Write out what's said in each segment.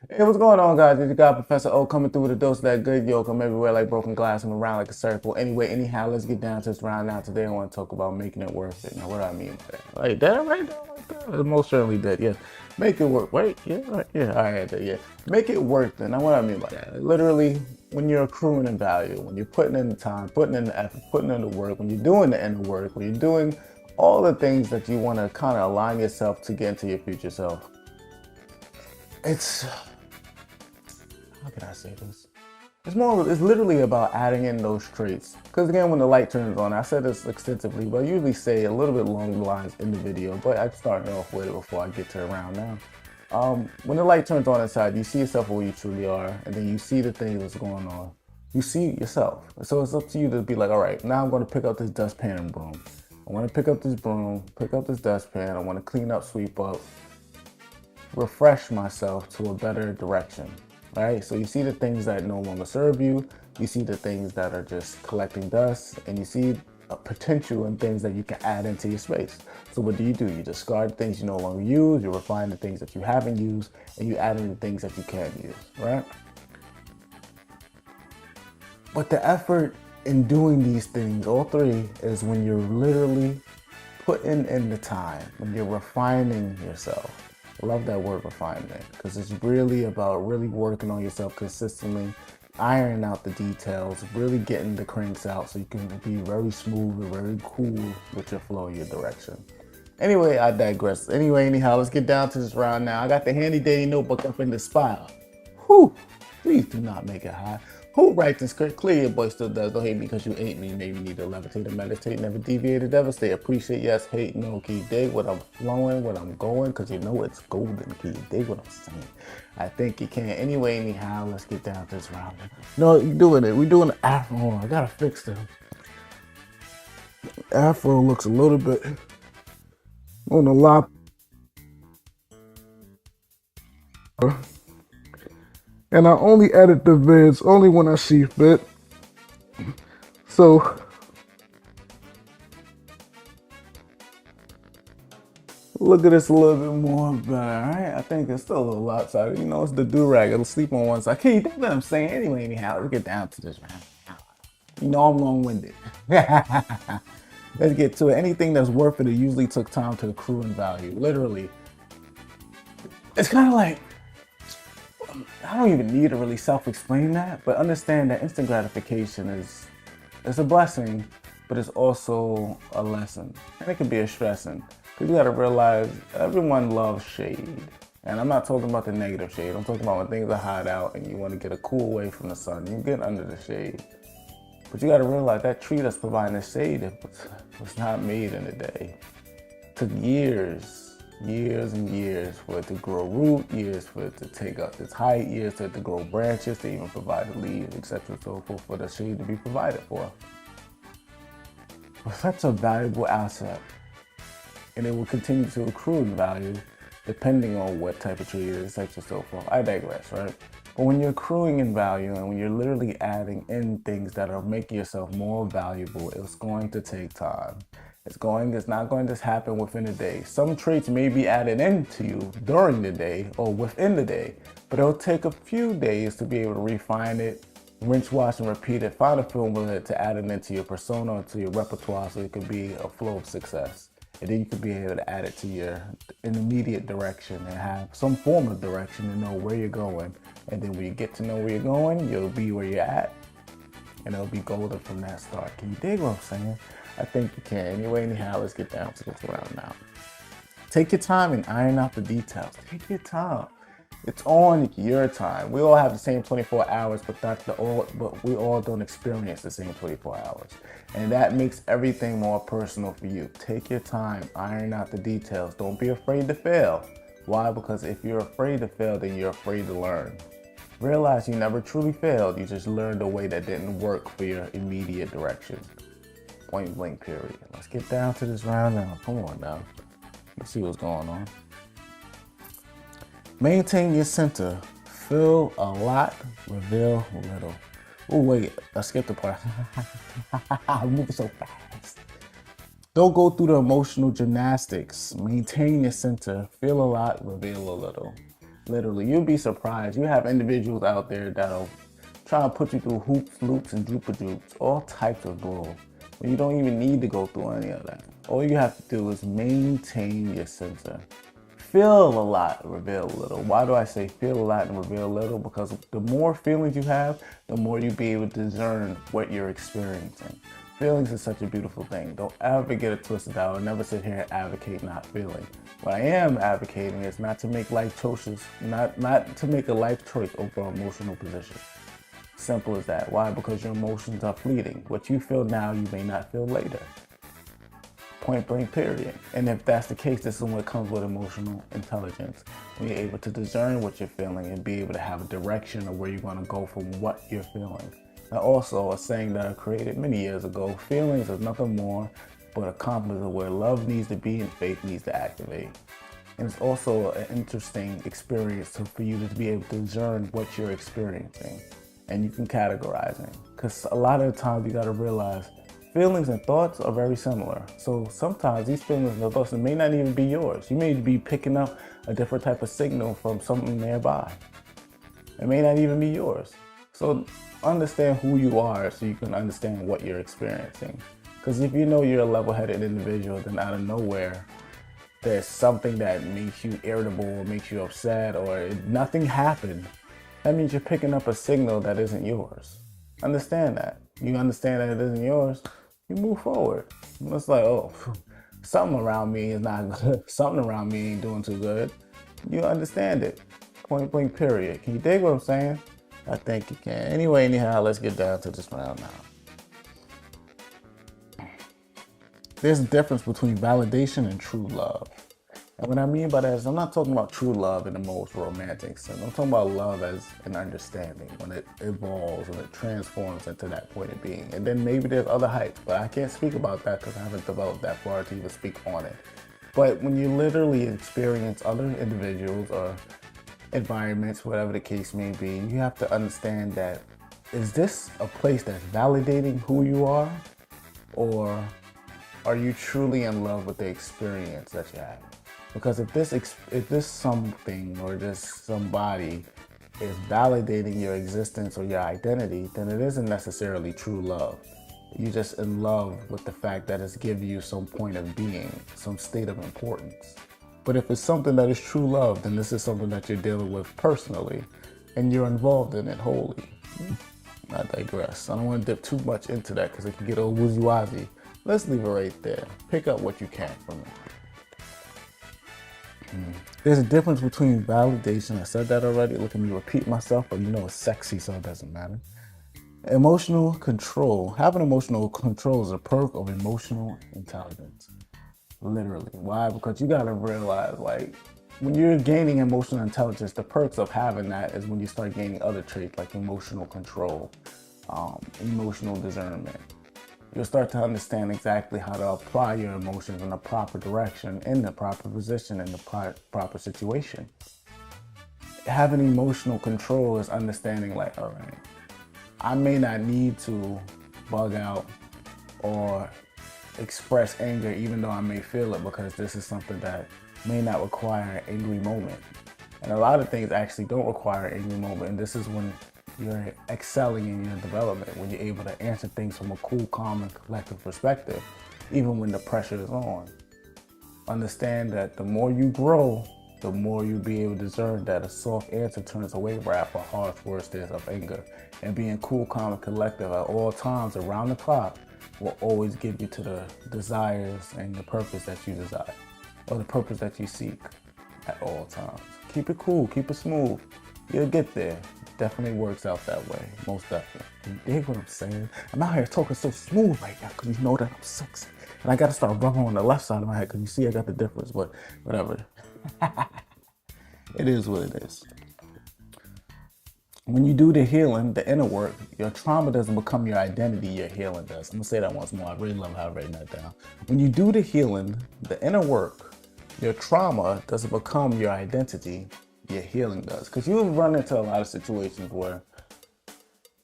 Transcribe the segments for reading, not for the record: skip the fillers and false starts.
Hey, what's going on, guys? It's your guy, Professor O, coming through with a dose of that good yolk. I'm everywhere like broken glass. I'm around like a circle. Anyway, anyhow, let's get down to this round now. Today, I want to talk about making it worth it. Now, what do I mean by that? Like that, right there, like that. Most certainly did, yes. Make it work, right? Yeah, right, yeah, all right, yeah. Make it worth it. Now, what I mean by that? Like, literally, when you're accruing in value, when you're putting in the time, putting in the effort, putting in the work, when you're doing the inner work, when you're doing all the things that you want to kind of align yourself to get into your future self. It's how can I say this? It's literally about adding in those traits. Because again, when the light turns on, I said this extensively, but I usually say a little bit along the lines in the video, but I'm starting off with it before I get to around now. When the light turns on inside, you see yourself for who you truly are, and then you see the things that's going on. You see yourself. So it's up to you to be like, all right, now I'm going to pick up this dustpan and broom. I want to pick up this broom, pick up this dustpan. I want to clean up, sweep up, refresh myself to a better direction. Right? So you see the things that no longer serve you, you see the things that are just collecting dust, and you see a potential in things that you can add into your space. So what do? You discard things you no longer use, you refine the things that you haven't used, and you add in the things that you can use, right? But the effort in doing these things, all three, is when you're literally putting in the time, when you're refining yourself. I love that word refinement because it's really about really working on yourself consistently, ironing out the details, really getting the cranks out so you can be very smooth and very cool with your flow in your direction. Anyway, I digress. Anyhow, let's get down to this round now. I got the handy dandy notebook up in the spile. Whew, please do not make it high. Who writes and script? Clear your boy still does. Don't hate me because you ain't me. Maybe need to levitate and meditate. Never deviate or devastate. Appreciate, yes, hate, no. Can you dig what I'm flowing, what I'm going? Because you know it's golden. Can you dig what I'm saying? I think you can. Anyway, anyhow, let's get down to this round. No, you're doing it. We're doing the afro. Hold on, I gotta fix them. Afro looks a little bit on the lop. And I only edit the vids only when I see fit. So look at this a little bit more better, right? I think it's still a little outside. You know, it's the do-rag. It'll sleep on one side. Can you think what I'm saying? Anyway, anyhow, let's get down to this round. You know I'm long-winded. Let's get to it. Anything that's worth it usually took time to accrue in value. Literally. It's kind of like, I don't even need to really self-explain that, but understand that instant gratification is a blessing, but it's also a lesson. And it can be a stressing. Because you gotta realize everyone loves shade. And I'm not talking about the negative shade. I'm talking about when things are hot out and you want to get a cool away from the sun. You get under the shade. But you gotta realize that tree that's providing the shade was not made in a day. It took years and years for it to grow root, years for it to take up its height, years for it to grow branches, to even provide the leaves, etc. and so forth, for the shade to be provided for. But that's a valuable asset, and it will continue to accrue in value depending on what type of tree it is, etc. and so forth. I digress, right? But when you're accruing in value and when you're literally adding in things that are making yourself more valuable, it's going to take time. It's not going to happen within a day. Some traits may be added into you during the day or within the day, but it'll take a few days to be able to refine it, rinse, wash, and repeat it, find a film with it to add it into your persona or to your repertoire so it could be a flow of success. And then you could be able to add it to your immediate direction and have some form of direction to know where you're going. And then when you get to know where you're going, you'll be where you're at. And it'll be golden from that start. Can you dig what I'm saying? I think you can. Anyway, anyhow, let's get down to this round now. Take your time and iron out the details. Take your time. It's on your time. We all have the same 24 hours, but we all don't experience the same 24 hours. And that makes everything more personal for you. Take your time, iron out the details. Don't be afraid to fail. Why? Because if you're afraid to fail, then you're afraid to learn. Realize you never truly failed. You just learned a way that didn't work for your immediate direction. Point blank period. Let's get down to this round now. Come on now. Let's see what's going on. Maintain your center. Feel a lot, reveal little. Oh wait, I skipped the part. I'm moving so fast. Don't go through the emotional gymnastics. Maintain your center. Feel a lot, reveal a little. Literally, you'll be surprised. You have individuals out there that'll try to put you through hoops, loops, and droopa-droops, all types of bull. When you don't even need to go through any of that. All you have to do is maintain your sensor. Feel a lot, reveal a little. Why do I say feel a lot and reveal a little? Because the more feelings you have, the more you'll be able to discern what you're experiencing. Feelings is such a beautiful thing. Don't ever get it twisted out. I'll never sit here and advocate not feeling. What I am advocating is not to make life choices, not to make a life choice over an emotional position. Simple as that. Why? Because your emotions are fleeting. What you feel now, you may not feel later. Point blank, period. And if that's the case, this is what comes with emotional intelligence. When you're able to discern what you're feeling and be able to have a direction of where you're going to go from what you're feeling. And also a saying that I created many years ago, feelings is nothing more but a compass of where love needs to be and faith needs to activate. And it's also an interesting experience for you to be able to discern what you're experiencing. And you can categorize it. Because a lot of the times you got to realize feelings and thoughts are very similar. So sometimes these feelings and thoughts may not even be yours. You may be picking up a different type of signal from something nearby. It may not even be yours. So understand who you are so you can understand what you're experiencing. Because if you know you're a level-headed individual, then out of nowhere, there's something that makes you irritable or makes you upset or nothing happened, that means you're picking up a signal that isn't yours. Understand that. You understand that it isn't yours, you move forward. It's like, oh, something around me is not good. Something around me ain't doing too good. You understand it. Point blank, period. Can you dig what I'm saying? I think you can. Anyway, anyhow, let's get down to this round now. There's a difference between validation and true love. And what I mean by that is I'm not talking about true love in the most romantic sense. I'm talking about love as an understanding, when it evolves, when it transforms into that point of being. And then maybe there's other heights, but I can't speak about that because I haven't developed that far to even speak on it. But when you literally experience other individuals or environments, whatever the case may be, you have to understand that, is this a place that's validating who you are? Or are you truly in love with the experience that you have? Because if this something or this somebody is validating your existence or your identity, then it isn't necessarily true love. You're just in love with the fact that it's giving you some point of being, some state of importance. But if it's something that is true love, then this is something that you're dealing with personally and you're involved in it wholly. I digress. I don't want to dip too much into that because it can get all woozy-wazzy. Let's leave it right there. Pick up what you can from it. There's a difference between validation. I said that already. Look at me repeat myself, but you know it's sexy, so it doesn't matter. Emotional control. Having emotional control is a perk of emotional intelligence. Literally. Why? Because you gotta realize, like, when you're gaining emotional intelligence, the perks of having that is when you start gaining other traits like emotional control, emotional discernment. You'll start to understand exactly how to apply your emotions in the proper direction, in the proper position, in the proper situation. Having emotional control is understanding, like, all right, I may not need to bug out or express anger even though I may feel it, because this is something that may not require an angry moment. And a lot of things actually don't require an angry moment, and this is when you're excelling in your development, when you're able to answer things from a cool, calm, and collective perspective, even when the pressure is on. Understand that the more you grow, the more you'll be able to discern that a soft answer turns away wrath or harsh words of anger. And being cool, calm, and collective at all times around the clock will always get you to the desires and the purpose that you desire, or the purpose that you seek at all times. Keep it cool, keep it smooth. You'll get there. Definitely works out that way, most definitely. You dig what I'm saying? I'm out here talking so smooth right now because you know that I'm sexy. And I got to start rubbing on the left side of my head because you see I got the difference, but whatever. It is what it is. When you do the healing, the inner work, your trauma doesn't become your identity, your healing does. I'm going to say that once more. I really love how I've written that down. When you do the healing, the inner work, your trauma doesn't become your identity, your healing does. Because you run into a lot of situations where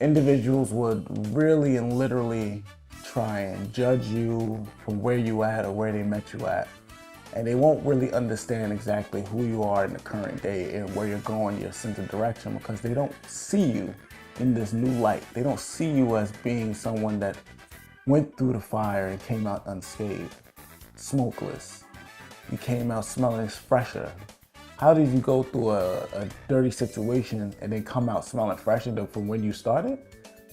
individuals would really and literally try and judge you from where you at or where they met you at. And they won't really understand exactly who you are in the current day and where you're going, your sense of direction, because they don't see you in this new light. They don't see you as being someone that went through the fire and came out unscathed, smokeless. You came out smelling fresher. How did you go through a dirty situation and then come out smelling fresher than from when you started?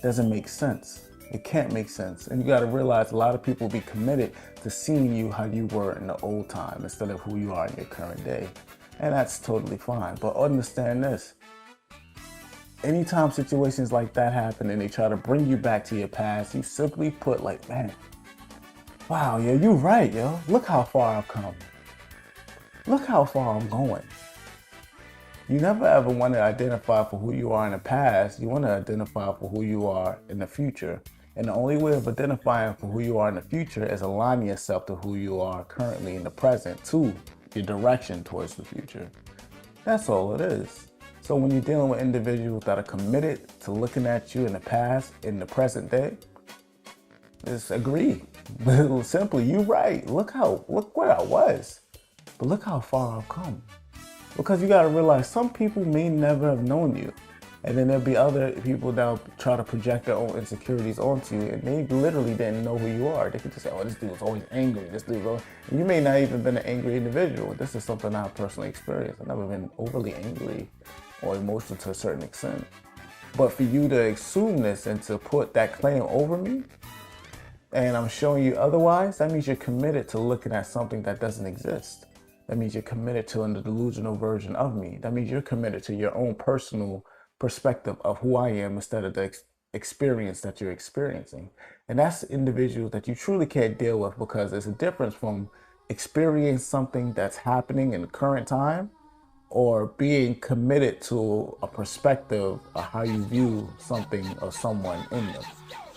Doesn't make sense. It can't make sense. And you got to realize a lot of people be committed to seeing you how you were in the old time instead of who you are in your current day. And that's totally fine. But understand this. Anytime situations like that happen and they try to bring you back to your past, you simply put like, man, wow, yo, you right, yo. Look how far I've come. Look how far I'm going. You never ever want to identify for who you are in the past. You want to identify for who you are in the future. And the only way of identifying for who you are in the future is aligning yourself to who you are currently in the present, to your direction towards the future. That's all it is. So when you're dealing with individuals that are committed to looking at you in the past, in the present day, just agree. Simply, you're right. Look where I was. But look how far I've come. Because you got to realize some people may never have known you. And then there'll be other people that'll try to project their own insecurities onto you, and they literally didn't know who you are. They could just say, oh, this dude was always angry. This dude was always... And you may not even been an angry individual. This is something I've personally experienced. I've never been overly angry or emotional to a certain extent. But for you to assume this and to put that claim over me, and I'm showing you otherwise, that means you're committed to looking at something that doesn't exist. That means you're committed to a delusional version of me. That means you're committed to your own personal perspective of who I am instead of the experience that you're experiencing. And that's individuals that you truly can't deal with, because there's a difference from experiencing something that's happening in the current time or being committed to a perspective of how you view something or someone in them.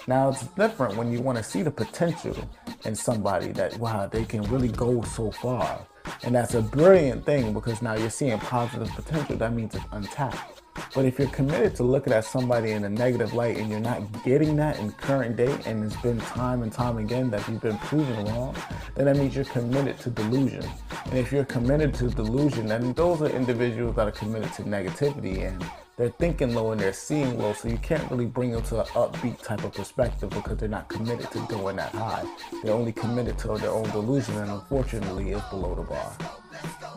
Now it's different when you want to see the potential in somebody that, wow, they can really go so far. And that's a brilliant thing, because now you're seeing positive potential. That means it's untapped. But if you're committed to looking at somebody in a negative light and you're not getting that in the current day, and it's been time and time again that you've been proven wrong, then that means you're committed to delusion. And if you're committed to delusion, then those are individuals that are committed to negativity, and they're thinking low and they're seeing low, so you can't really bring them to an upbeat type of perspective because they're not committed to going that high. They're only committed to their own delusion, and unfortunately it's below the bar.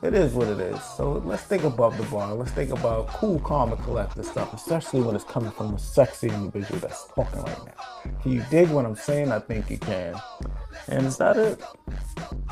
It is what it is. So let's think above the bar. Let's think about cool, calm, and collected stuff, especially when it's coming from a sexy individual that's talking right now. Can you dig what I'm saying? I think you can. And is that it?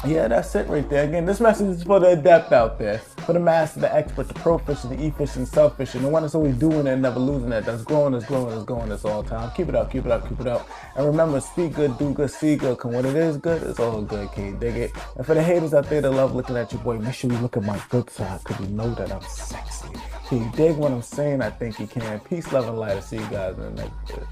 Yeah, that's it right there. Again, this message is for the adept out there, for the master, the expert, the pro-fisher, the e-fisher, self-fisher, the one that's always doing it and never losing it, that's growing, that's going this all the time. Keep it up, keep it up, keep it up. And remember, speak good, do good, see good, because when it is good, it's all good, can you dig it? And for the haters out there that love looking at your boy, make sure you look at my good side, because you know that I'm sexy. Can you dig what I'm saying? I think you can. Peace, love, and light. I'll see you guys in the next video.